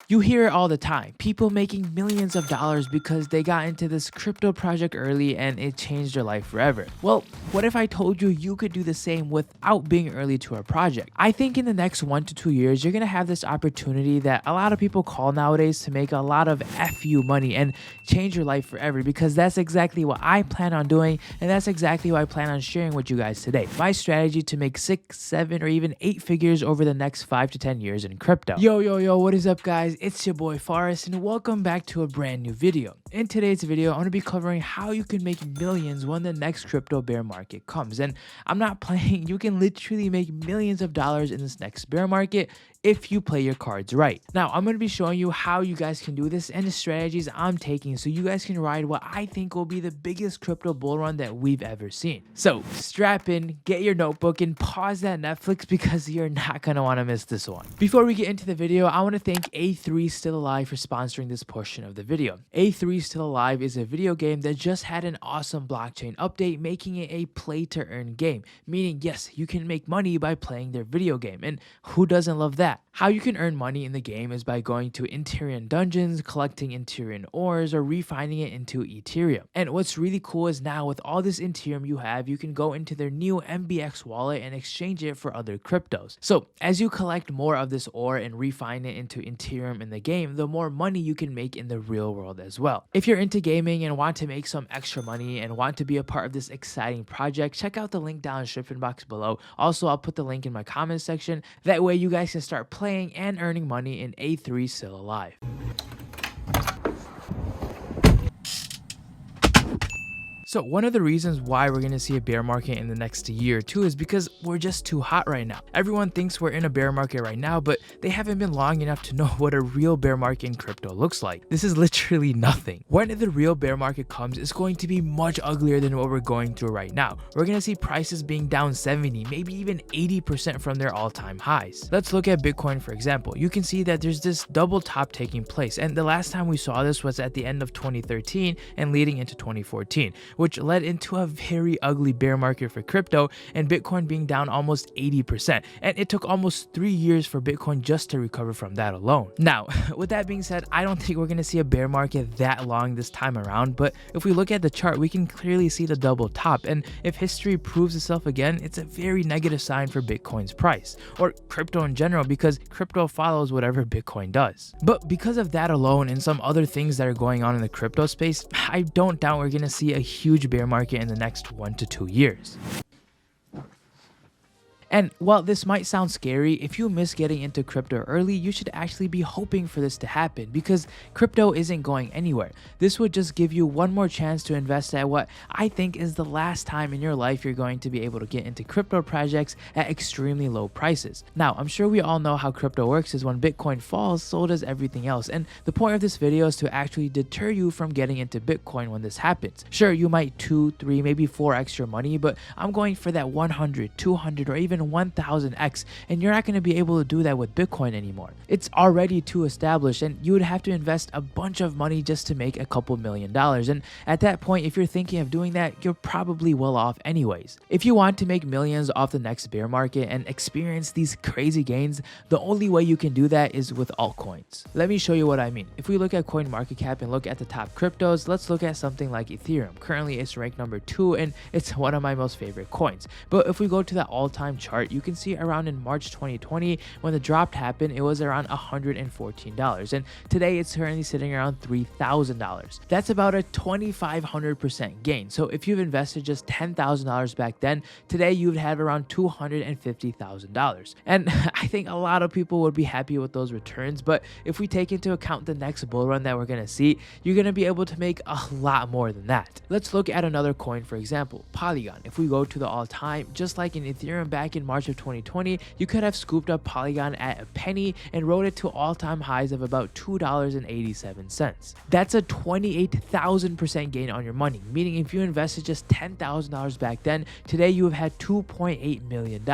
You hear it all the time, people making millions of dollars because they got into this crypto project early and it changed their life forever. Well, what if I told you you could do the same without being early to a project? I think in the next 1 to 2 years, you're gonna have this opportunity that a lot of people call nowadays to make a lot of FU money and change your life forever, because that's exactly what I plan on doing, and that's exactly what I plan on sharing with you guys today. My strategy to make 6, 7, or even 8 figures over the next 5 to 10 years in crypto. Yo, what is up, guys? It's your boy Forrest, and welcome back to a brand new video. In today's video, I'm going to be covering how you can make millions when the next crypto bear market comes. And I'm not playing, you can literally make millions of dollars in this next bear market if you play your cards right. Now, I'm going to be showing you how you guys can do this and the strategies I'm taking so you guys can ride what I think will be the biggest crypto bull run that we've ever seen. So strap in, get your notebook, and pause that Netflix because you're not going to want to miss this one. Before we get into the video, I want to thank A3 Still Alive for sponsoring this portion of the video. A3 Still Alive is a video game that just had an awesome blockchain update, making it a play to earn game, meaning yes, you can make money by playing their video game, and who doesn't love that? How you can earn money in the game is by going to Ethereum dungeons, collecting Ethereum ores, or refining it into Ethereum. And what's really cool is now with all this Ethereum you have, you can go into their new MBX wallet and exchange it for other cryptos. So as you collect more of this ore and refine it into Ethereum in the game, the more money you can make in the real world as well. If you're into gaming and want to make some extra money and want to be a part of this exciting project, check out the link down in the description box below. Also, I'll put the link in my comments section. That way you guys can start playing and earning money in A3 Still Alive. So one of the reasons why we're going to see a bear market in the next year or two is because we're just too hot right now. Everyone thinks we're in a bear market right now, but they haven't been long enough to know what a real bear market in crypto looks like. This is literally nothing. When the real bear market comes, it's going to be much uglier than what we're going through right now. We're going to see prices being down 70, maybe even 80% from their all-time highs. Let's look at Bitcoin, for example. You can see that there's this double top taking place, and the last time we saw this was at the end of 2013 and leading into 2014. Which led into a very ugly bear market for crypto and Bitcoin being down almost 80%. And it took almost 3 years for Bitcoin just to recover from that alone. Now, with that being said, I don't think we're going to see a bear market that long this time around, but if we look at the chart, we can clearly see the double top. And if history proves itself again, it's a very negative sign for Bitcoin's price, or crypto in general, because crypto follows whatever Bitcoin does. But because of that alone and some other things that are going on in the crypto space, I don't doubt we're going to see a huge bear market in the next 1 to 2 years. And while this might sound scary, if you miss getting into crypto early, you should actually be hoping for this to happen, because crypto isn't going anywhere. This would just give you one more chance to invest at what I think is the last time in your life you're going to be able to get into crypto projects at extremely low prices. Now, I'm sure we all know how crypto works is when Bitcoin falls, so does everything else. And the point of this video is to actually deter you from getting into Bitcoin when this happens. Sure, you might 2, 3, maybe 4 extra money, but I'm going for that 100, 200, or even 1000x, and you're not going to be able to do that with Bitcoin anymore. It's already too established, and you would have to invest a bunch of money just to make a couple $1,000,000. And at that point, if you're thinking of doing that, you're probably well off anyways. If you want to make millions off the next bear market and experience these crazy gains, the only way you can do that is with altcoins. Let me show you what I mean. If we look at CoinMarketCap and look at the top cryptos, let's look at something like Ethereum. Currently, it's ranked number 2, and it's one of my most favorite coins. But if we go to the all-time chart, you can see around in March 2020, when the drop happened, it was around $114. And today it's currently sitting around $3,000. That's about a 2,500% gain. So if you've invested just $10,000 back then, today you would have around $250,000. And I think a lot of people would be happy with those returns. But if we take into account the next bull run that we're going to see, you're going to be able to make a lot more than that. Let's look at another coin, for example, Polygon. If we go to the all-time, just like in Ethereum back in March of 2020, you could have scooped up Polygon at a penny and rode it to all-time highs of about $2.87. That's a 28,000% gain on your money, meaning if you invested just $10,000 back then, today you have had $2.8 million.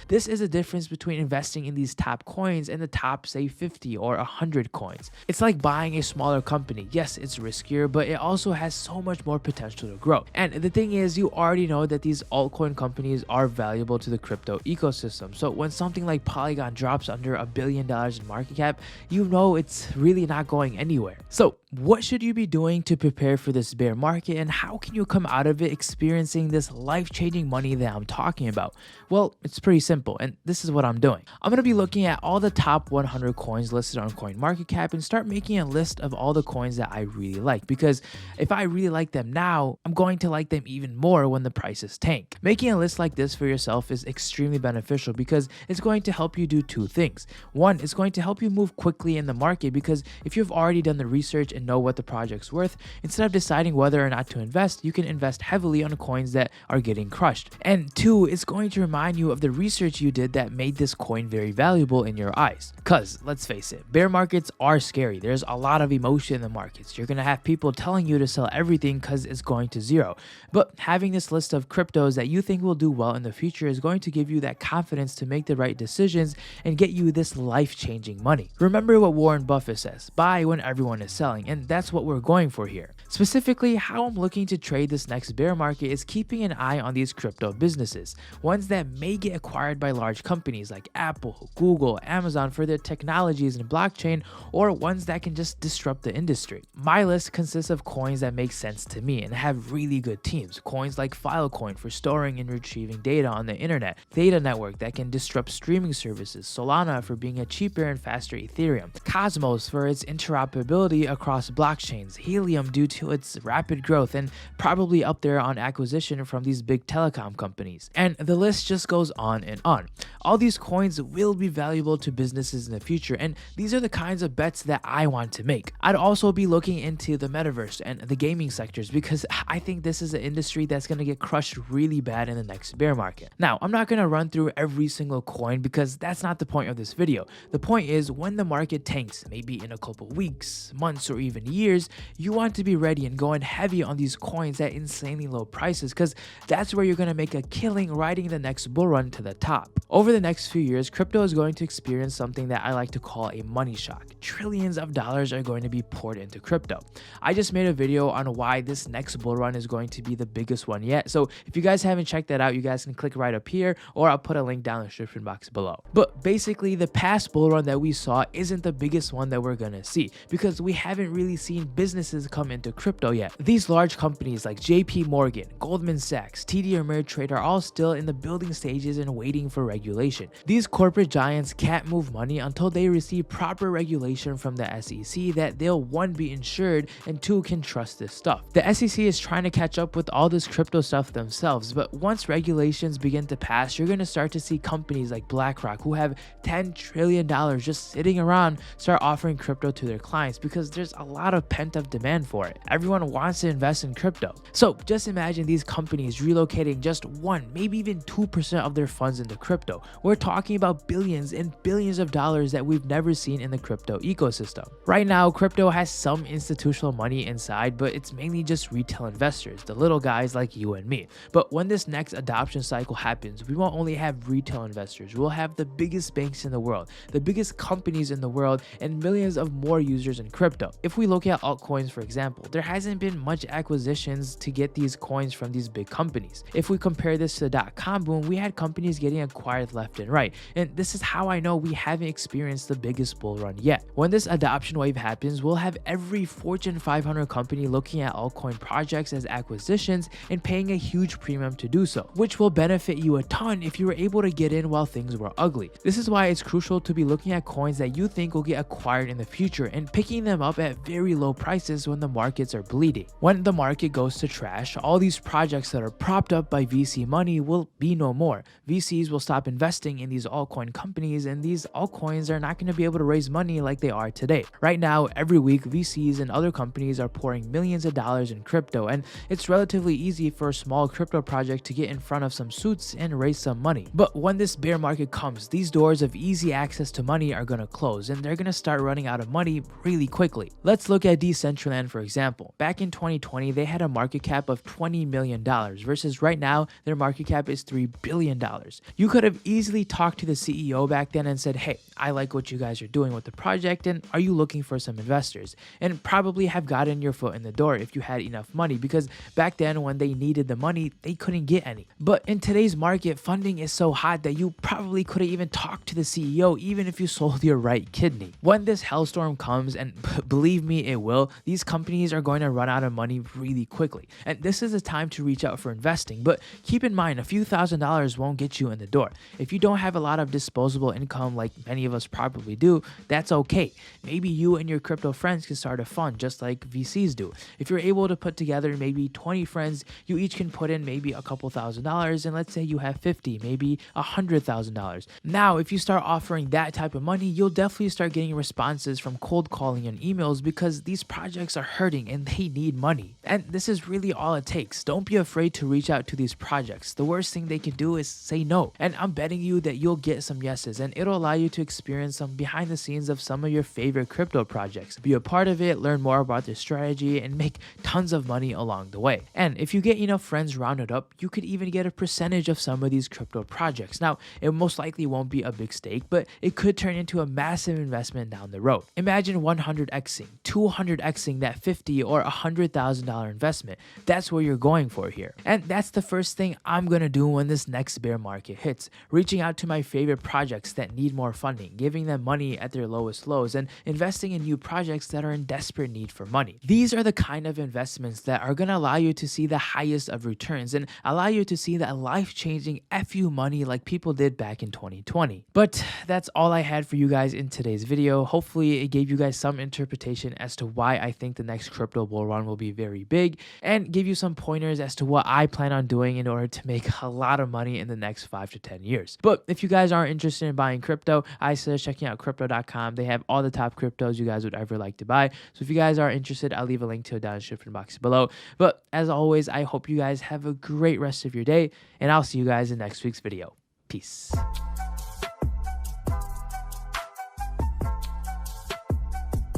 This is the difference between investing in these top coins and the top, say, 50 or 100 coins. It's like buying a smaller company. Yes, it's riskier, but it also has so much more potential to grow. And the thing is, you already know that these altcoin companies are valuable to the crypto crypto ecosystem. So when something like Polygon drops under $1 billion in market cap, you know it's really not going anywhere. So what should you be doing to prepare for this bear market, and how can you come out of it experiencing this life-changing money that I'm talking about? Well, it's pretty simple, and this is what I'm doing. I'm going to be looking at all the top 100 coins listed on CoinMarketCap and start making a list of all the coins that I really like, because if I really like them now, I'm going to like them even more when the prices tank. Making a list like this for yourself is extremely beneficial because it's going to help you do two things. One, it's going to help you move quickly in the market, because if you've already done the research and know what the project's worth, instead of deciding whether or not to invest, you can invest heavily on coins that are getting crushed. And two, it's going to remind you of the research you did that made this coin very valuable in your eyes. Cause let's face it, bear markets are scary. There's a lot of emotion in the markets. You're gonna have people telling you to sell everything because it's going to zero. But having this list of cryptos that you think will do well in the future is going to give you that confidence to make the right decisions and get you this life-changing money. Remember what Warren Buffett says, buy when everyone is selling, and that's what we're going for here. Specifically, how I'm looking to trade this next bear market is keeping an eye on these crypto businesses, ones that may get acquired by large companies like Apple, Google, Amazon for their technologies and blockchain, or ones that can just disrupt the industry. My list consists of coins that make sense to me and have really good teams. Coins like Filecoin for storing and retrieving data on the internet, Theta Network that can disrupt streaming services, Solana for being a cheaper and faster Ethereum, Cosmos for its interoperability across blockchains, Helium due to its rapid growth and probably up there on acquisition from these big telecom companies. And the list just goes on and on. All these coins will be valuable to businesses in the future, and these are the kinds of bets that I want to make. I'd also be looking into the metaverse and the gaming sectors, because I think this is an industry that's going to get crushed really bad in the next bear market. Now, I'm not going to run through every single coin because that's not the point of this video. The point is, when the market tanks, maybe in a couple weeks, months, or even years, you want to be ready and going heavy on these coins at insanely low prices, because that's where you're going to make a killing riding the next bull run to the top. Over the next few years, crypto is going to experience something that I like to call a money shock. Trillions of dollars are going to be poured into crypto. I just made a video on why this next bull run is going to be the biggest one yet, so if you guys haven't checked that out, you guys can click right up here, or I'll put a link down in the description box below. But basically, the past bull run that we saw isn't the biggest one that we're gonna see, because we haven't really seen businesses come into crypto yet. These large companies like JP Morgan, Goldman Sachs, TD Ameritrade are all still in the building stages and waiting for regulation. These corporate giants can't move money until they receive proper regulation from the SEC that they'll, one, be insured, and two, can trust this stuff. The SEC is trying to catch up with all this crypto stuff themselves, but once regulations begin to pass, you're going to start to see companies like BlackRock, who have $10 trillion just sitting around, start offering crypto to their clients, because there's a lot of pent-up demand for it. Everyone wants to invest in crypto. So just imagine these companies relocating just 1, maybe even 2% of their funds into crypto. We're talking about billions and billions of dollars that we've never seen in the crypto ecosystem. Right now, crypto has some institutional money inside, but it's mainly just retail investors, the little guys like you and me. But when this next adoption cycle happens, we won't only have retail investors, we'll have the biggest banks in the world, the biggest companies in the world, and millions of more users in crypto. If we look at altcoins, for example, there hasn't been much acquisitions to get these coins from these big companies. If we compare this to the dot-com boom, we had companies getting acquired left and right, and this is how I know we haven't experienced the biggest bull run yet. When this adoption wave happens, we'll have every Fortune 500 company looking at altcoin projects as acquisitions and paying a huge premium to do so, which will benefit you a ton if you were able to get in while things were ugly. This is why it's crucial to be looking at coins that you think will get acquired in the future and picking them up at very low prices when the markets are bleeding. When the market goes to trash, all these projects that are propped up by VC money will be no more. VCs will stop investing in these altcoin companies, and these altcoins are not going to be able to raise money like they are today. Right now, every week, VCs and other companies are pouring millions of dollars in crypto, and it's relatively easy for a small crypto project to get in front of some suits and raise some money. But when this bear market comes, these doors of easy access to money are going to close, and they're going to start running out of money really quickly. Let's look at Decentraland, for example. example, back in 2020, they had a market cap of $20 million versus right now, their market cap is $3 billion. You could have easily talked to the CEO back then and said, hey, I like what you guys are doing with the project, and are you looking for some investors? And probably have gotten your foot in the door if you had enough money, because back then when they needed the money, they couldn't get any. But in today's market, funding is so hot that you probably couldn't even talk to the CEO even if you sold your right kidney. When this hellstorm comes, and believe me, it will, these companies are going to run out of money really quickly. And this is a time to reach out for investing. But keep in mind, a few $1,000s won't get you in the door. If you don't have a lot of disposable income like many of us probably do, that's okay. Maybe you and your crypto friends can start a fund just like VCs do. If you're able to put together maybe 20 friends, you each can put in maybe a couple $1,000s, and let's say you have 50, maybe $100,000. Now, if you start offering that type of money, you'll definitely start getting responses from cold calling and emails because these projects are hurting and they need money. And this is really all it takes. Don't be afraid to reach out to these projects. The worst thing they can do is say no. And I'm betting you that you'll get some yeses, and it'll allow you to experience some behind the scenes of some of your favorite crypto projects. Be a part of it, learn more about their strategy, and make tons of money along the way. And if you get enough friends rounded up, you could even get a percentage of some of these crypto projects. Now, it most likely won't be a big stake, but it could turn into a massive investment down the road. Imagine 100xing, 200xing that $50,000 or $100,000 investment. That's what you're going for here. And that's the first thing I'm gonna do when this next bear market hits. Reaching out to my favorite projects that need more funding, giving them money at their lowest lows, and investing in new projects that are in desperate need for money. These are the kind of investments that are gonna allow you to see the highest of returns and allow you to see that life-changing FU money like people did back in 2020. But that's all I had for you guys in today's video. Hopefully it gave you guys some interpretation as to why I think the next crypto bull run will be very big, and give you some pointers as to what I plan on doing in order to make a lot of money in the next 5 to 10 years. But if you guys aren't interested in buying crypto, I suggest checking out crypto.com. They have all the top cryptos you guys would ever like to buy. So if you guys are interested, I'll leave a link to it down in the description box below. But as always, I hope you guys have a great rest of your day, and I'll see you guys in next week's video. Peace.